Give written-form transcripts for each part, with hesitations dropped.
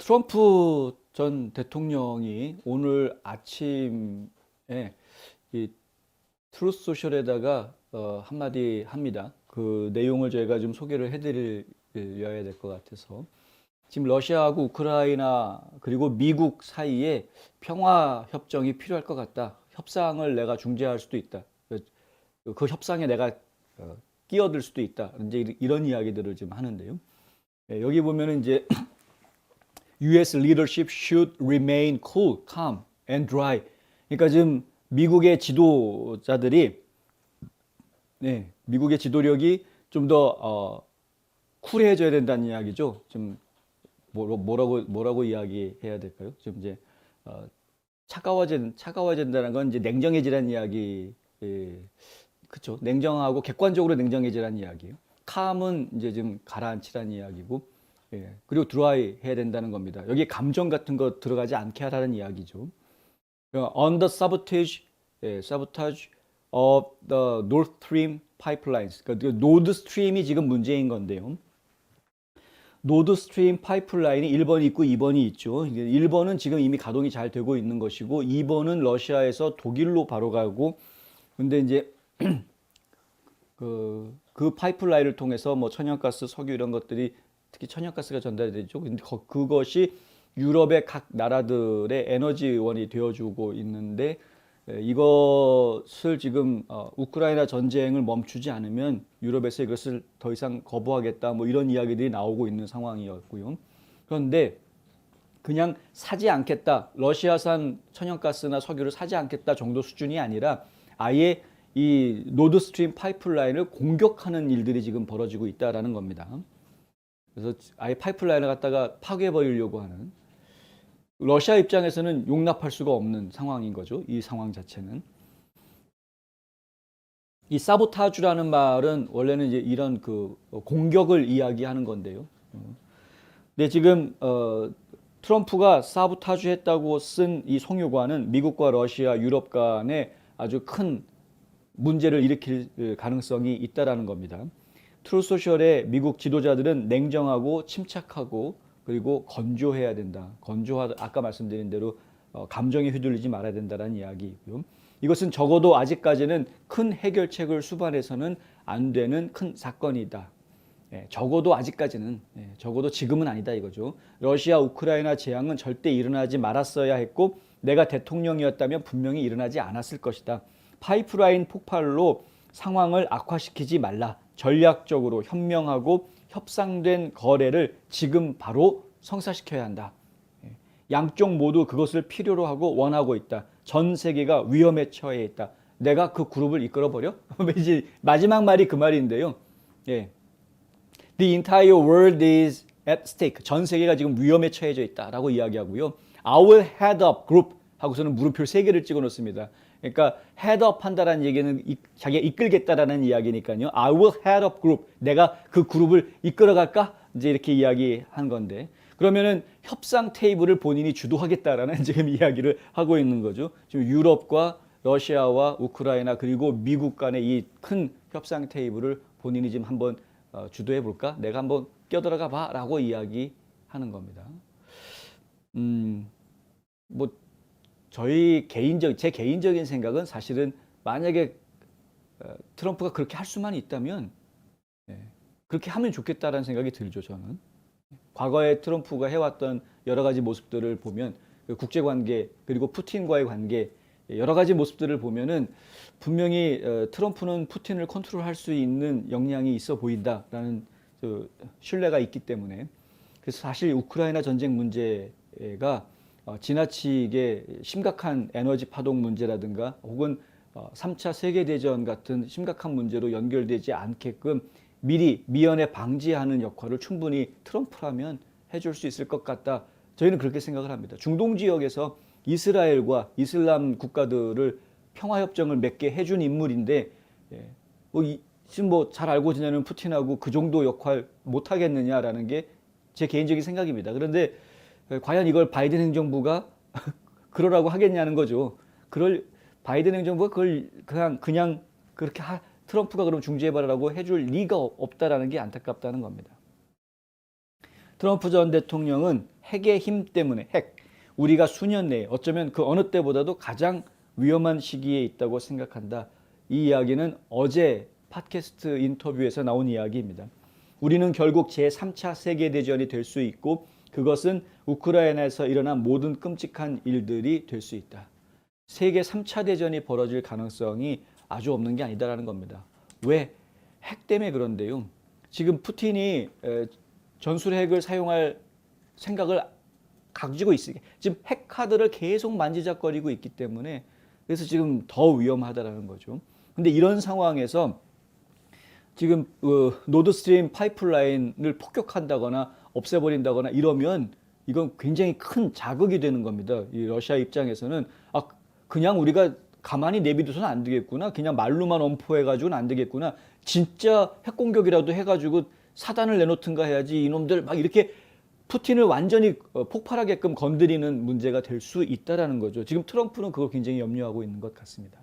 트럼프 전 대통령이 오늘 아침에 이 트루스 소셜에다가 한마디 합니다. 그 내용을 저희가 좀 소개를 해드려야 될 것 같아서 지금 러시아하고 우크라이나 그리고 미국 사이에 평화 협정이 필요할 것 같다. 협상을 내가 중재할 수도 있다. 그 협상에 내가 끼어들 수도 있다. 이제 이런 이야기들을 지금 하는데요. 여기 보면은 이제 US leadership should remain cool, calm and dry. 그러니까 지금 미국의 지도자들이 미국의 지도력이 좀 더 쿨해져야 된다는 이야기죠. 좀 뭐라고 이야기해야 될까요? 좀 이제 차가워진다는 건 이제 냉정해지라는 이야기, 그렇죠? 냉정하고 객관적으로 냉정해지라는 이야기예요. 캄은 이제 좀 가라앉히라는 이야기고, 그리고 드라이 해야 된다는 겁니다. 여기 감정 같은 거 들어가지 않게 하라는 이야기죠. On the sabotage of the Nord Stream pipelines. 그러니까 노드 스트림이 지금 문제인 건데요. 노드 스트림 파이프라인이 1번이 있고 2번이 있죠. 1번은 지금 이미 가동이 잘 되고 있는 것이고 2번은 러시아에서 독일로 바로 가고 근데 이제 그 파이프라인을 통해서 뭐 천연가스, 석유 이런 것들이 특히 천연가스가 전달이 되죠. 근데 그것이 유럽의 각 나라들의 에너지원이 되어주고 있는데 이것을 지금 우크라이나 전쟁을 멈추지 않으면 유럽에서 이것을 더 이상 거부하겠다 뭐 이런 이야기들이 나오고 있는 상황이었고요. 그런데 그냥 사지 않겠다, 러시아산 천연가스나 석유를 사지 않겠다 정도 수준이 아니라 아예 이 노드스트림 파이프라인을 공격하는 일들이 지금 벌어지고 있다라는 겁니다. 그래서 아예 파이프라인을 갖다가 파괴해버리려고 하는, 러시아 입장에서는 용납할 수가 없는 상황인 거죠. 이 상황 자체는. 이 사보타주라는 말은 원래는 이제 이런 그 공격을 이야기하는 건데요. 근데 지금 트럼프가 사보타주 했다고 쓴 이 송유관은 미국과 러시아, 유럽 간에 아주 큰 문제를 일으킬 가능성이 있다라는 겁니다. 트루소셜의 미국 지도자들은 냉정하고 침착하고 그리고 건조해야 된다. 아까 말씀드린 대로 감정에 휘둘리지 말아야 된다는 이야기이고요. 이것은 적어도 아직까지는 큰 해결책을 수반해서는 안 되는 큰 사건이다. 적어도 아직까지는, 적어도 지금은 아니다 이거죠. 러시아 우크라이나 재앙은 절대 일어나지 말았어야 했고 내가 대통령이었다면 분명히 일어나지 않았을 것이다. 파이프라인 폭발로 상황을 악화시키지 말라. 전략적으로 현명하고 협상된 거래를 지금 바로 성사시켜야 한다. 양쪽 모두 그것을 필요로 하고 원하고 있다. 전 세계가 위험에 처해 있다. 내가 그 그룹을 이끌어버려? 마지막 말이 그 말인데요. 예. The entire world is at stake. 전 세계가 지금 위험에 처해져 있다라고 이야기하고요. I will head up group 하고서는 물음표 3개를 찍어 놓습니다. 그러니까 head up 한다라는 얘기는 자기가 이끌겠다라는 이야기니까요. I will head up group. 내가 그 그룹을 이끌어갈까? 이제 이렇게 이야기한 건데. 그러면은 협상 테이블을 본인이 주도하겠다라는 지금 이야기를 하고 있는 거죠. 지금 유럽과 러시아와 우크라이나 그리고 미국 간의 이 큰 협상 테이블을 본인이 지금 한번 주도해 볼까? 내가 한번 껴들어가 봐라고 이야기하는 겁니다. 뭐 제 개인적인 생각은 사실은 만약에 트럼프가 그렇게 할 수만 있다면 그렇게 하면 좋겠다라는 생각이 들죠, 저는. 과거에 트럼프가 해왔던 여러 가지 모습들을 보면 국제관계 그리고 푸틴과의 관계 여러 가지 모습들을 보면은 분명히 트럼프는 푸틴을 컨트롤할 수 있는 역량이 있어 보인다라는 신뢰가 있기 때문에 그래서 사실 우크라이나 전쟁 문제가 지나치게 심각한 에너지 파동 문제라든가 혹은 3차 세계대전 같은 심각한 문제로 연결되지 않게끔 미리 미연에 방지하는 역할을 충분히 트럼프라면 해줄 수 있을 것 같다. 저희는 그렇게 생각을 합니다. 중동 지역에서 이스라엘과 이슬람 국가들을 평화협정을 맺게 해준 인물인데 지금 뭐 잘 알고 지내는 푸틴하고 그 정도 역할 못하겠느냐라는 게 제 개인적인 생각입니다. 그런데 과연 이걸 바이든 행정부가 그러라고 하겠냐는 거죠. 바이든 행정부가 그걸 그냥 그렇게 트럼프가 그럼 중재해봐라고 해줄 리가 없다라는 게 안타깝다는 겁니다. 트럼프 전 대통령은 핵의 힘 때문에 우리가 수년 내에 어쩌면 그 어느 때보다도 가장 위험한 시기에 있다고 생각한다. 이 이야기는 어제 팟캐스트 인터뷰에서 나온 이야기입니다. 우리는 결국 제3차 세계대전이 될 수 있고 그것은 우크라이나에서 일어난 모든 끔찍한 일들이 될 수 있다. 세계 3차 대전이 벌어질 가능성이 아주 없는 게 아니다라는 겁니다. 왜? 핵 때문에 그런데요. 지금 푸틴이 전술 핵을 사용할 생각을 가지고 있으니까 지금 핵 카드를 계속 만지작거리고 있기 때문에 그래서 지금 더 위험하다라는 거죠. 근데 이런 상황에서 지금 노드스트림 파이프라인을 폭격한다거나 없애버린다거나 이러면 이건 굉장히 큰 자극이 되는 겁니다. 이 러시아 입장에서는 그냥 우리가 가만히 내비둬서는 안 되겠구나. 그냥 말로만 엄포해가지고는 안 되겠구나. 진짜 핵공격이라도 해가지고 사단을 내놓든가 해야지 이놈들 막 이렇게 푸틴을 완전히 폭발하게끔 건드리는 문제가 될 수 있다라는 거죠. 지금 트럼프는 그걸 굉장히 염려하고 있는 것 같습니다.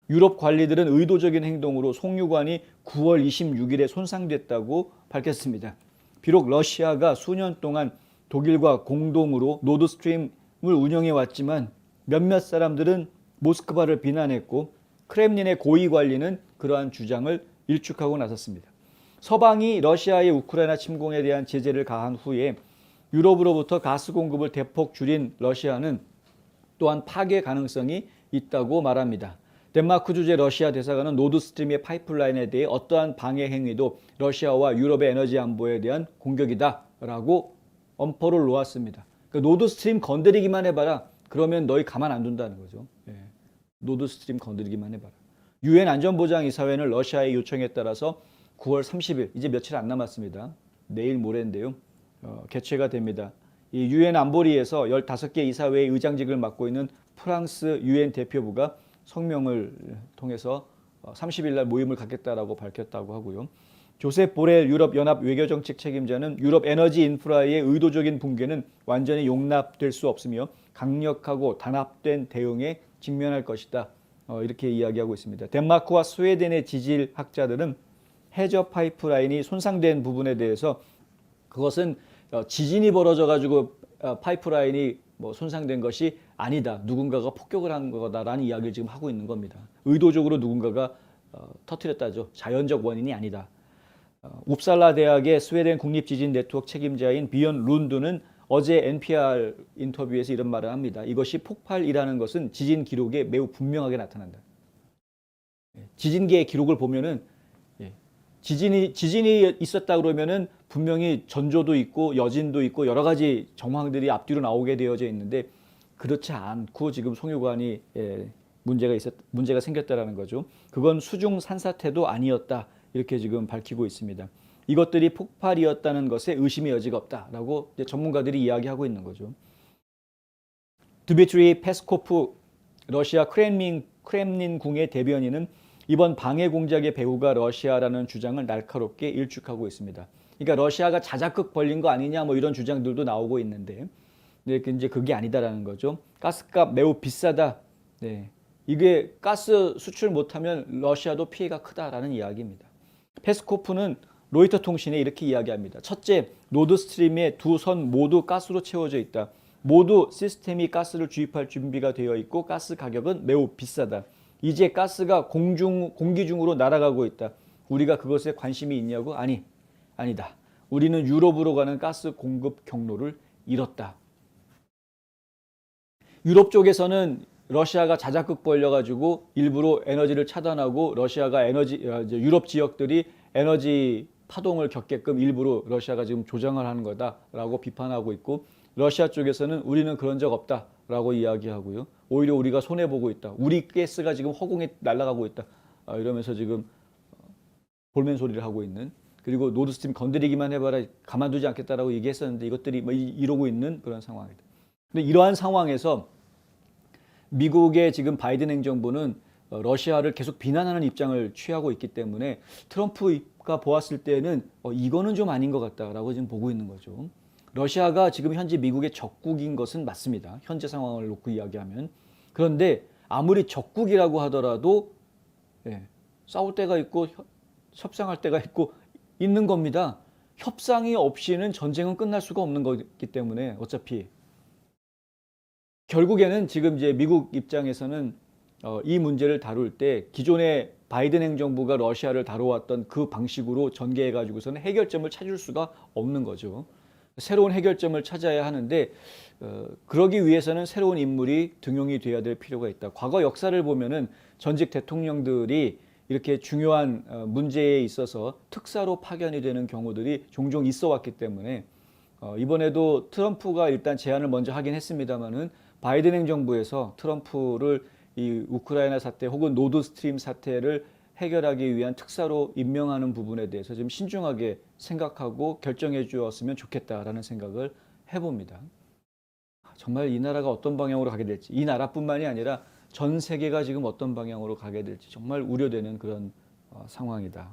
유럽 관리들은 의도적인 행동으로 송유관이 9월 26일에 손상됐다고 밝혔습니다. 비록 러시아가 수년 동안 독일과 공동으로 노드스트림을 운영해 왔지만 몇몇 사람들은 모스크바를 비난했고 크렘린의 고위 관리는 그러한 주장을 일축하고 나섰습니다. 서방이 러시아의 우크라이나 침공에 대한 제재를 가한 후에 유럽으로부터 가스 공급을 대폭 줄인 러시아는 또한 파괴 가능성이 있다고 말합니다. 덴마크 주재 러시아 대사관은 노드스트림의 파이프라인에 대해 어떠한 방해 행위도 러시아와 유럽의 에너지 안보에 대한 공격이다라고 엄포를 놓았습니다. 그러니까 노드스트림 건드리기만 해봐라. 그러면 너희 가만 안 둔다는 거죠. 노드스트림 건드리기만 해봐라. 유엔 안전보장이사회는 러시아의 요청에 따라서 9월 30일 이제 며칠 안 남았습니다. 내일 모레인데요. 개최가 됩니다. 이 유엔 안보리에서 15개 이사회의 의장직을 맡고 있는 프랑스 유엔 대표부가 성명을 통해서 30일 날 모임을 갖겠다라고 밝혔다고 하고요. 조셉 보렐 유럽 연합 외교정책 책임자는 유럽 에너지 인프라의 의도적인 붕괴는 완전히 용납될 수 없으며 강력하고 단합된 대응에 직면할 것이다. 이렇게 이야기하고 있습니다. 덴마크와 스웨덴의 지질학자들은 해저 파이프라인이 손상된 부분에 대해서 그것은 지진이 벌어져 가지고 파이프라인이 손상된 것이 아니다. 누군가가 폭격을 한 거다라는 이야기를 지금 하고 있는 겁니다. 의도적으로 누군가가 터뜨렸다죠. 자연적 원인이 아니다. 웁살라 대학의 스웨덴 국립지진 네트워크 책임자인 비언 룬드는 어제 NPR 인터뷰에서 이런 말을 합니다. 이것이 폭발이라는 것은 지진 기록에 매우 분명하게 나타난다. 지진계의 기록을 보면은 지진이 있었다 그러면은 분명히 전조도 있고 여진도 있고 여러 가지 정황들이 앞뒤로 나오게 되어져 있는데 그렇지 않고 지금 송유관이 문제가 생겼다라는 거죠. 그건 수중 산사태도 아니었다. 이렇게 지금 밝히고 있습니다. 이것들이 폭발이었다는 것에 의심의 여지가 없다라고 전문가들이 이야기하고 있는 거죠. 드미트리 페스코프 러시아 크렘린궁의 대변인은 이번 방해 공작의 배후가 러시아라는 주장을 날카롭게 일축하고 있습니다. 그러니까 러시아가 자작극 벌린 거 아니냐 이런 주장들도 나오고 있는데 이제 그게 아니다라는 거죠. 가스값 매우 비싸다. 이게 가스 수출 못하면 러시아도 피해가 크다라는 이야기입니다. 페스코프는 로이터 통신에 이렇게 이야기합니다. 첫째, 노드스트림의 두 선 모두 가스로 채워져 있다. 모두 시스템이 가스를 주입할 준비가 되어 있고 가스 가격은 매우 비싸다. 이제 가스가 공기 중으로 날아가고 있다. 우리가 그것에 관심이 있냐고? 아니다. 우리는 유럽으로 가는 가스 공급 경로를 잃었다. 유럽 쪽에서는 러시아가 자작극 벌려가지고 일부러 에너지를 차단하고 러시아가 유럽 지역들이 에너지 파동을 겪게끔 일부러 러시아가 지금 조장을 하는 거다라고 비판하고 있고 러시아 쪽에서는 우리는 그런 적 없다라고 이야기하고요. 오히려 우리가 손해보고 있다. 우리 가스가 지금 허공에 날아가고 있다. 이러면서 지금 볼멘 소리를 하고 있는 그리고 노드스트림 건드리기만 해봐라 가만두지 않겠다라고 얘기했었는데 이것들이 이러고 있는 그런 상황이다. 근데 이러한 상황에서 미국의 지금 바이든 행정부는 러시아를 계속 비난하는 입장을 취하고 있기 때문에 트럼프가 보았을 때는 이거는 좀 아닌 것 같다라고 지금 보고 있는 거죠. 러시아가 지금 현재 미국의 적국인 것은 맞습니다. 현재 상황을 놓고 이야기하면. 그런데 아무리 적국이라고 하더라도 싸울 때가 있고 협상할 때가 있고 있는 겁니다. 협상이 없이는 전쟁은 끝날 수가 없는 거기 때문에 어차피 결국에는 지금 이제 미국 입장에서는 이 문제를 다룰 때 기존의 바이든 행정부가 러시아를 다뤄왔던 그 방식으로 전개해 가지고서는 해결점을 찾을 수가 없는 거죠. 새로운 해결점을 찾아야 하는데 그러기 위해서는 새로운 인물이 등용이 돼야 될 필요가 있다. 과거 역사를 보면은 전직 대통령들이 이렇게 중요한 문제에 있어서 특사로 파견이 되는 경우들이 종종 있어 왔기 때문에 이번에도 트럼프가 일단 제안을 먼저 하긴 했습니다만은 바이든 행정부에서 트럼프를 이 우크라이나 사태 혹은 노드스트림 사태를 해결하기 위한 특사로 임명하는 부분에 대해서 좀 신중하게 생각하고 결정해 주었으면 좋겠다라는 생각을 해봅니다. 정말 이 나라가 어떤 방향으로 가게 될지, 이 나라뿐만이 아니라 전 세계가 지금 어떤 방향으로 가게 될지 정말 우려되는 그런 상황이다.